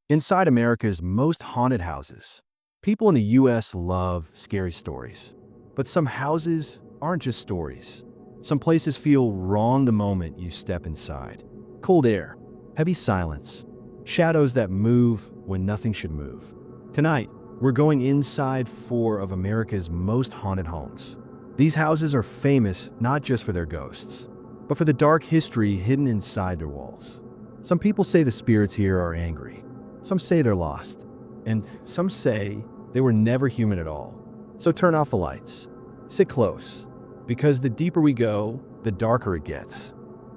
Inside America's most haunted houses, people in the US love scary stories. But some houses aren't just stories. Some places feel wrong the moment you step inside. Cold air, heavy silence, shadows that move when nothing should move. Tonight, we're going inside 4 of America's most haunted homes. These houses are famous not just for their ghosts, but for the dark history hidden inside their walls. Some people say the spirits here are angry. Some say they're lost. And some say they were never human at all. So turn off the lights. Sit close, because the deeper we go, the darker it gets.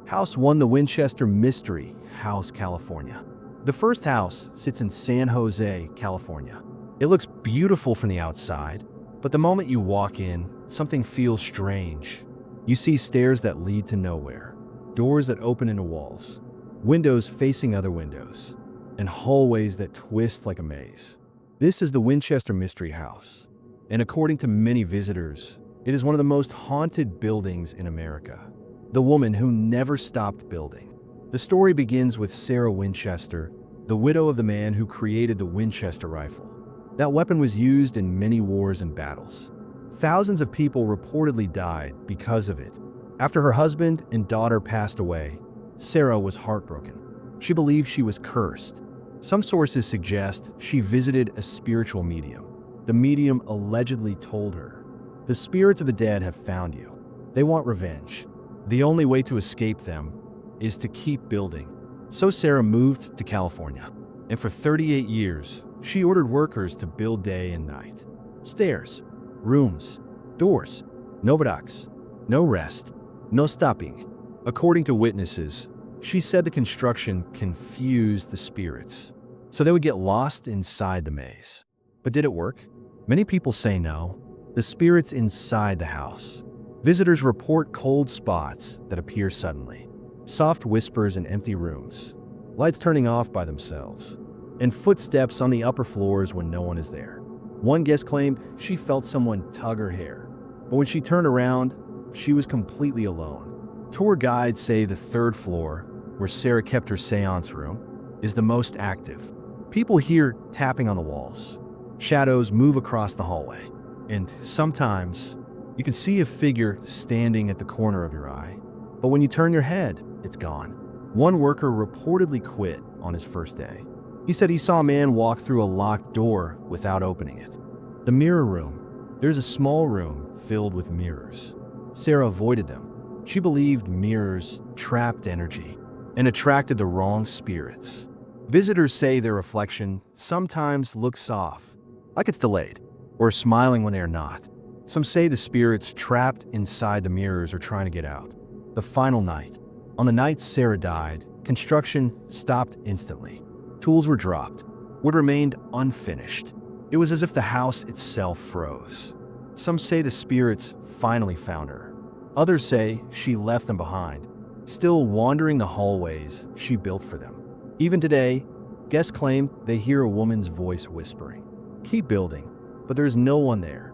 House 1, the Winchester Mystery House, California. The first house sits in San Jose, California. It looks beautiful from the outside, but the moment you walk in, something feels strange. You see stairs that lead to nowhere, doors that open into walls, windows facing other windows, and hallways that twist like a maze. This is the Winchester Mystery House, and according to many visitors, it is one of the most haunted buildings in America. The woman who never stopped building. The story begins with Sarah Winchester, the widow of the man who created the Winchester rifle. That weapon was used in many wars and battles. Thousands of people reportedly died because of it. After her husband and daughter passed away, Sarah was heartbroken. She believed she was cursed. Some sources suggest she visited a spiritual medium. The medium allegedly told her, "The spirits of the dead have found you. They want revenge. The only way to escape them is to keep building." So Sarah moved to California, and for 38 years, she ordered workers to build day and night. Stairs, rooms, doors, no breaks, no rest, no stopping. According to witnesses, she said the construction confused the spirits, so they would get lost inside the maze. But did it work? Many people say no. The spirits inside the house. Visitors report cold spots that appear suddenly, soft whispers in empty rooms, lights turning off by themselves, and footsteps on the upper floors when no one is there. One guest claimed she felt someone tug her hair, but when she turned around, she was completely alone. Tour guides say the 3rd floor, where Sarah kept her seance room, is the most active. People hear tapping on the walls. Shadows move across the hallway. And sometimes, you can see a figure standing at the corner of your eye. But when you turn your head, it's gone. One worker reportedly quit on his first day. He said he saw a man walk through a locked door without opening it. The mirror room. There's a small room filled with mirrors. Sarah avoided them. She believed mirrors trapped energy and attracted the wrong spirits. Visitors say their reflection sometimes looks off, like it's delayed, or smiling when they are not. Some say the spirits trapped inside the mirrors are trying to get out. The final night. On the night Sarah died, construction stopped instantly. Tools were dropped. Wood remained unfinished. It was as if the house itself froze. Some say the spirits finally found her. Others say she left them behind, still wandering the hallways she built for them. Even today, guests claim they hear a woman's voice whispering, "Keep building," but there is no one there.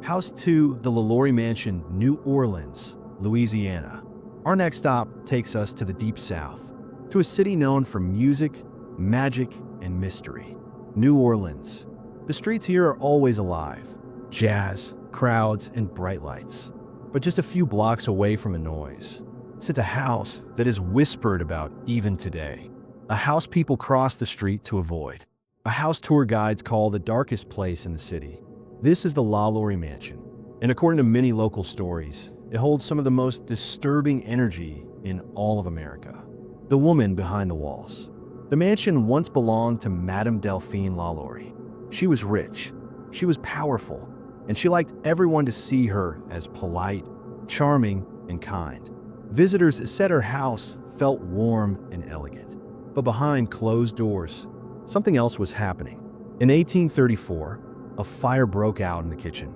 House 2, the LaLaurie Mansion, New Orleans, Louisiana. Our next stop takes us to the Deep South, to a city known for music, magic, and mystery. New Orleans. The streets here are always alive. Jazz, crowds, and bright lights. But just a few blocks away from the noise sits a house that is whispered about even today. A house people cross the street to avoid. A house tour guides call the darkest place in the city. This is the LaLaurie Mansion, and according to many local stories, it holds some of the most disturbing energy in all of America. The woman behind the walls. The mansion once belonged to Madame Delphine LaLaurie. She was rich, she was powerful, and she liked everyone to see her as polite, charming, and kind. Visitors said her house felt warm and elegant. But behind closed doors, something else was happening. In 1834, a fire broke out in the kitchen.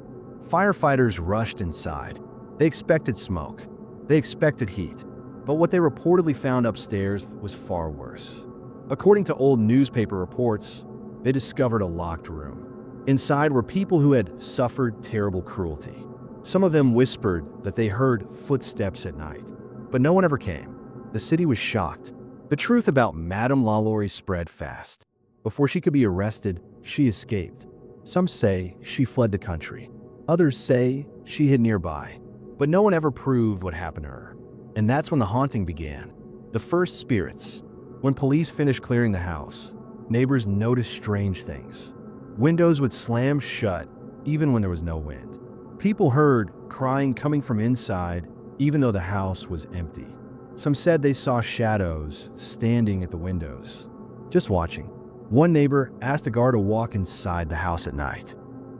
Firefighters rushed inside. They expected smoke. They expected heat. But what they reportedly found upstairs was far worse. According to old newspaper reports, they discovered a locked room. Inside were people who had suffered terrible cruelty. Some of them whispered that they heard footsteps at night, but no one ever came. The city was shocked. The truth about Madame LaLaurie spread fast. Before she could be arrested, she escaped. Some say she fled the country. Others say she hid nearby. But no one ever proved what happened to her. And that's when the haunting began. The first spirits. When police finished clearing the house, neighbors noticed strange things. Windows would slam shut even when there was no wind. People heard crying coming from inside even though the house was empty. Some said they saw shadows standing at the windows, just watching. One neighbor asked a guard to walk inside the house at night.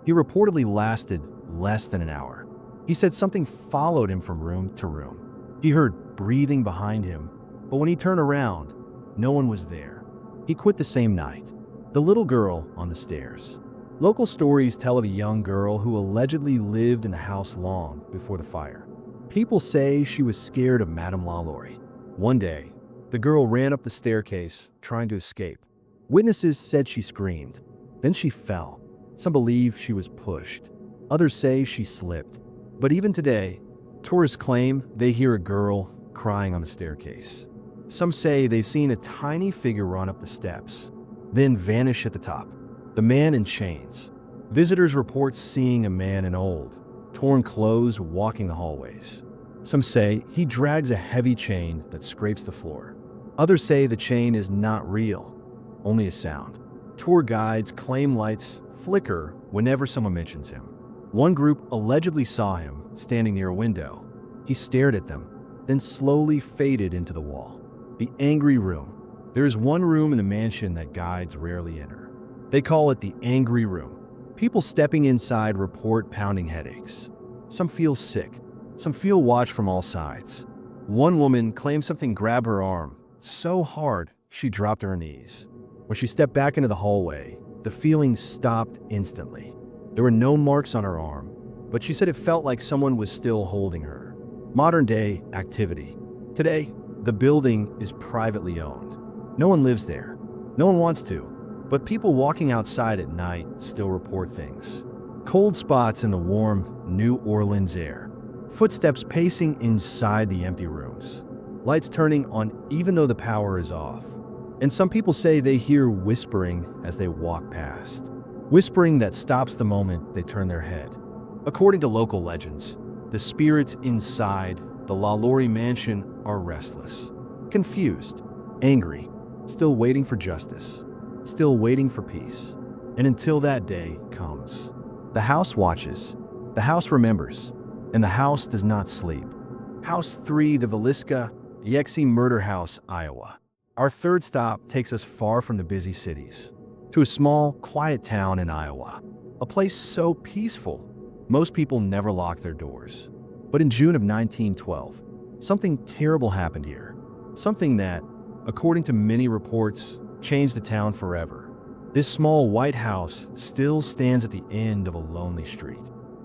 He reportedly lasted less than an hour. He said something followed him from room to room. He heard breathing behind him, but when he turned around, no one was there. He quit the same night. The little girl on the stairs. Local stories tell of a young girl who allegedly lived in the house long before the fire. People say she was scared of Madame LaLaurie. One day, the girl ran up the staircase trying to escape. Witnesses said she screamed. Then she fell. Some believe she was pushed. Others say she slipped. But even today, tourists claim they hear a girl crying on the staircase. Some say they've seen a tiny figure run up the steps, then vanish at the top. The man in chains. Visitors report seeing a man in old, torn clothes walking the hallways. Some say he drags a heavy chain that scrapes the floor. Others say the chain is not real, only a sound. Tour guides claim lights flicker whenever someone mentions him. One group allegedly saw him standing near a window. He stared at them, then slowly faded into the wall. The angry room. There is one room in the mansion that guides rarely enter. They call it the angry room. People stepping inside report pounding headaches. Some feel sick. Some feel watched from all sides. One woman claims something grabbed her arm so hard she dropped to her knees. When she stepped back into the hallway, the feeling stopped instantly. There were no marks on her arm, but she said it felt like someone was still holding her. Modern day activity. Today, the building is privately owned. No one lives there. No one wants to. But people walking outside at night still report things. Cold spots in the warm New Orleans air. Footsteps pacing inside the empty rooms. Lights turning on even though the power is off. And some people say they hear whispering as they walk past. Whispering that stops the moment they turn their head. According to local legends, the spirits inside the LaLaurie Mansion are restless, confused, angry, still waiting for justice, still waiting for peace. And until that day comes, the house watches, the house remembers, and the house does not sleep. House 3, the Villisca Axe Murder House, Iowa. Our third stop takes us far from the busy cities, to a small, quiet town in Iowa, a place so peaceful, most people never lock their doors. But in June of 1912, something terrible happened here. Something that, according to many reports, changed the town forever. This small white house still stands at the end of a lonely street.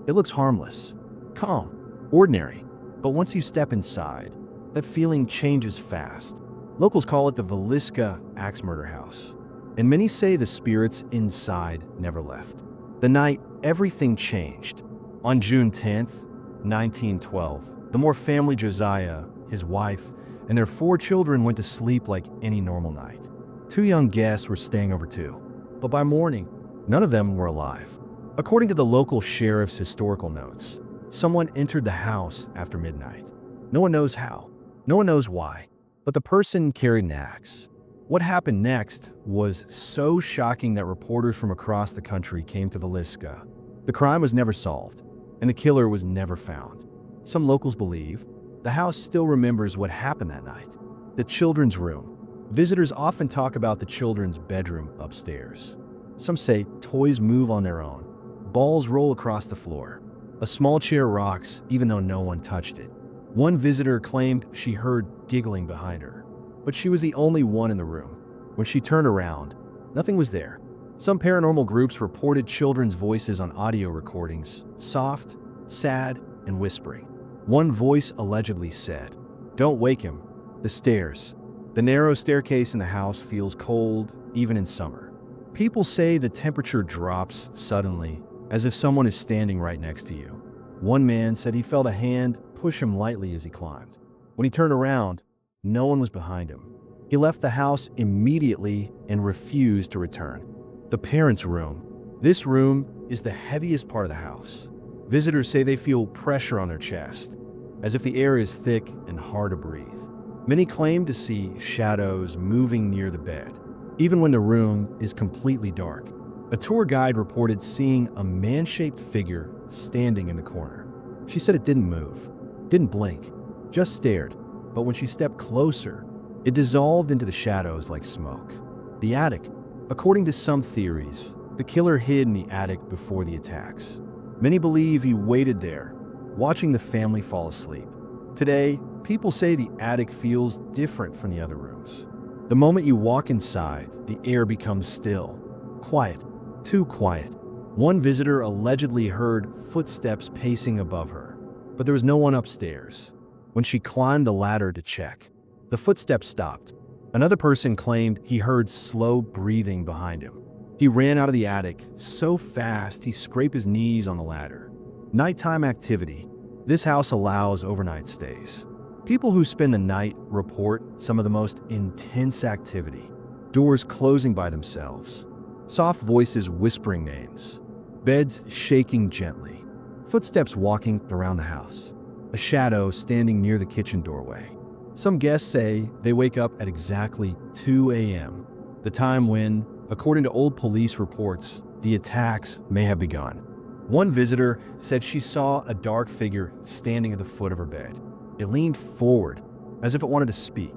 It looks harmless, calm, ordinary, but once you step inside, that feeling changes fast. Locals call it the Villisca Axe Murder House, and many say the spirits inside never left. The night everything changed. On June 10th, 1912, the Moore family, Josiah, his wife, and their 4 children went to sleep like any normal night. 2 young guests were staying over too, but by morning, none of them were alive. According to the local sheriff's historical notes, someone entered the house after midnight. No one knows how, no one knows why, but the person carried an axe. What happened next was so shocking that reporters from across the country came to Villisca. The crime was never solved, and the killer was never found. Some locals believe the house still remembers what happened that night. The children's room. Visitors often talk about the children's bedroom upstairs. Some say toys move on their own. Balls roll across the floor. A small chair rocks even though no one touched it. One visitor claimed she heard giggling behind her, but she was the only one in the room. When she turned around, nothing was there. Some paranormal groups reported children's voices on audio recordings, soft, sad, and whispering. One voice allegedly said, "Don't wake him. The stairs." The narrow staircase in the house feels cold, even in summer. People say the temperature drops suddenly, as if someone is standing right next to you. One man said he felt a hand push him lightly as he climbed. When he turned around, no one was behind him. He left the house immediately and refused to return. The parents' room. This room is the heaviest part of the house. Visitors say they feel pressure on their chest, as if the air is thick and hard to breathe. Many claim to see shadows moving near the bed, even when the room is completely dark. A tour guide reported seeing a man-shaped figure standing in the corner. She said it didn't move, didn't blink, just stared, but when she stepped closer, it dissolved into the shadows like smoke. The attic. According to some theories, the killer hid in the attic before the attacks. Many believe he waited there, watching the family fall asleep. Today, people say the attic feels different from the other rooms. The moment you walk inside, the air becomes still, quiet, too quiet. One visitor allegedly heard footsteps pacing above her, but there was no one upstairs. When she climbed the ladder to check, the footsteps stopped. Another person claimed he heard slow breathing behind him. He ran out of the attic so fast he scraped his knees on the ladder. Nighttime activity. This house allows overnight stays. People who spend the night report some of the most intense activity. Doors closing by themselves. Soft voices whispering names. Beds shaking gently. Footsteps walking around the house. A shadow standing near the kitchen doorway. Some guests say they wake up at exactly 2 a.m., the time when, according to old police reports, the attacks may have begun. One visitor said she saw a dark figure standing at the foot of her bed. It leaned forward, as if it wanted to speak,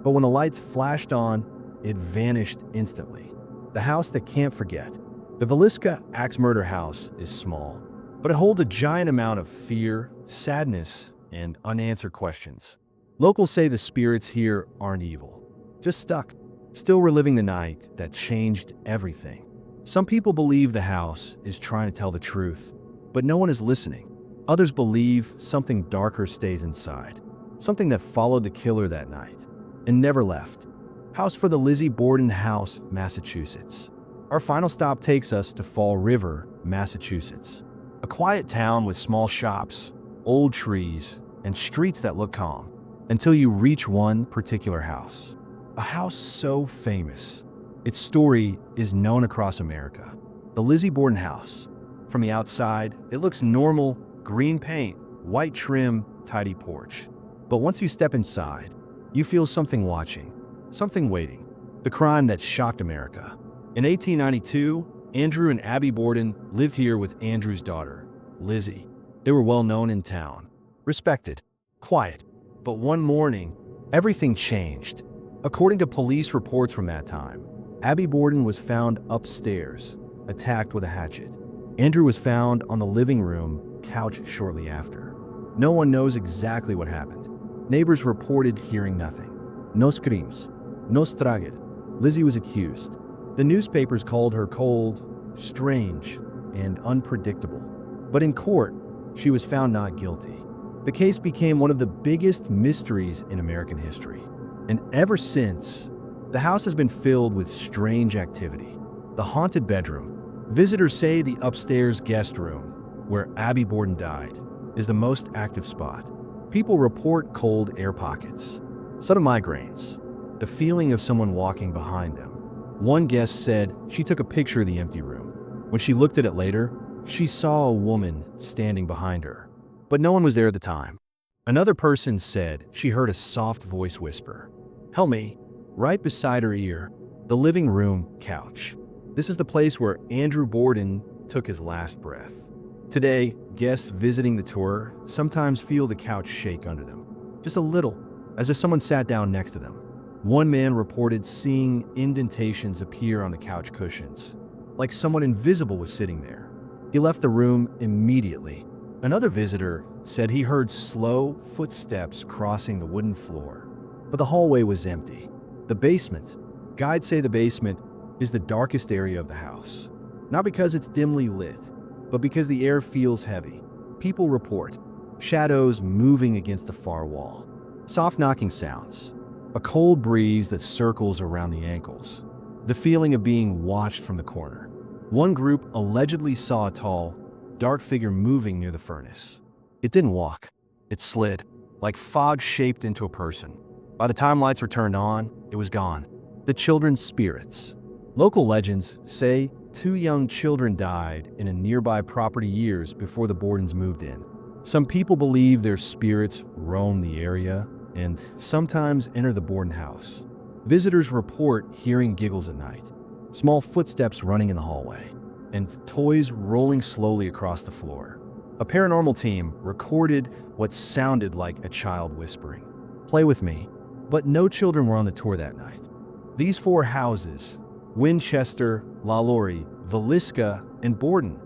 but when the lights flashed on, it vanished instantly. The house that can't forget. The Villisca Axe Murder House is small, but it holds a giant amount of fear, sadness, and unanswered questions. Locals say the spirits here aren't evil, just stuck, still reliving the night that changed everything. Some people believe the house is trying to tell the truth, but no one is listening. Others believe something darker stays inside, something that followed the killer that night and never left. House for the Lizzie Borden House, Massachusetts. Our final stop takes us to Fall River, Massachusetts. A quiet town with small shops, old trees, and streets that look calm, until you reach one particular house. A house so famous, its story is known across America. The Lizzie Borden House. From the outside, it looks normal, green paint, white trim, tidy porch. But once you step inside, you feel something watching, something waiting. The crime that shocked America. In 1892, Andrew and Abby Borden lived here with Andrew's daughter, Lizzie. They were well known in town, respected, quiet. But one morning, everything changed. According to police reports from that time, Abby Borden was found upstairs, attacked with a hatchet. Andrew was found on the living room couch shortly after. No one knows exactly what happened. Neighbors reported hearing nothing. No screams, no struggle. Lizzie was accused. The newspapers called her cold, strange, and unpredictable. But in court, she was found not guilty. The case became one of the biggest mysteries in American history. And ever since, the house has been filled with strange activity. The haunted bedroom. Visitors say the upstairs guest room, where Abby Borden died, is the most active spot. People report cold air pockets, sudden migraines, the feeling of someone walking behind them. One guest said she took a picture of the empty room. When she looked at it later, she saw a woman standing behind her, but no one was there at the time. Another person said she heard a soft voice whisper, "Help me," right beside her ear. The living room couch. This is the place where Andrew Borden took his last breath. Today, guests visiting the tour sometimes feel the couch shake under them, just a little, as if someone sat down next to them. One man reported seeing indentations appear on the couch cushions, like someone invisible was sitting there. He left the room immediately. Another visitor said he heard slow footsteps crossing the wooden floor, but the hallway was empty. The basement. Guides say the basement is the darkest area of the house, not because it's dimly lit, but because the air feels heavy. People report shadows moving against the far wall, soft knocking sounds, a cold breeze that circles around the ankles, the feeling of being watched from the corner. One group allegedly saw a tall, dark figure moving near the furnace. It didn't walk. It slid, like fog shaped into a person. By the time lights were turned on, it was gone. The children's spirits. Local legends say 2 young children died in a nearby property years before the Bordens moved in. Some people believe their spirits roam the area and sometimes enter the Borden house. Visitors report hearing giggles at night, small footsteps running in the hallway, and toys rolling slowly across the floor. A paranormal team recorded what sounded like a child whispering, "Play with me," but no children were on the tour that night. These 4 houses, Winchester, LaLaurie, Villisca, and Borden,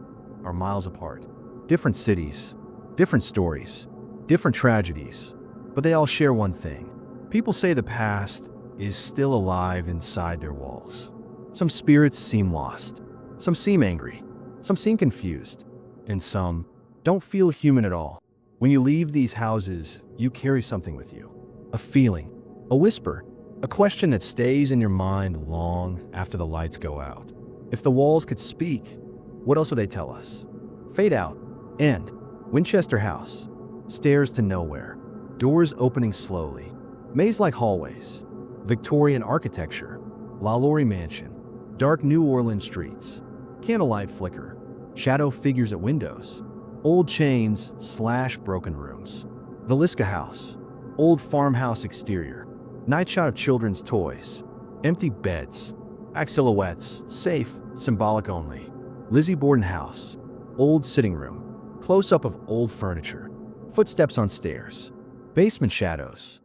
are miles apart. Different cities, different stories, different tragedies, but they all share one thing. People say the past is still alive inside their walls. Some spirits seem lost, some seem angry, some seem confused, and some don't feel human at all. When you leave these houses, you carry something with you. A feeling, a whisper, a question that stays in your mind long after the lights go out. If the walls could speak, what else would they tell us? Fade out. End. Winchester House. Stairs to nowhere. Doors opening slowly. Maze-like hallways. Victorian architecture. LaLaurie Mansion. Dark New Orleans streets. Candlelight flicker. Shadow figures at windows. Old chains/broken rooms. Villisca House. Old farmhouse exterior. Night shot of children's toys. Empty beds. Black silhouettes. Safe. Symbolic only. Lizzie Borden House. Old sitting room. Close-up of old furniture. Footsteps on stairs. Basement shadows.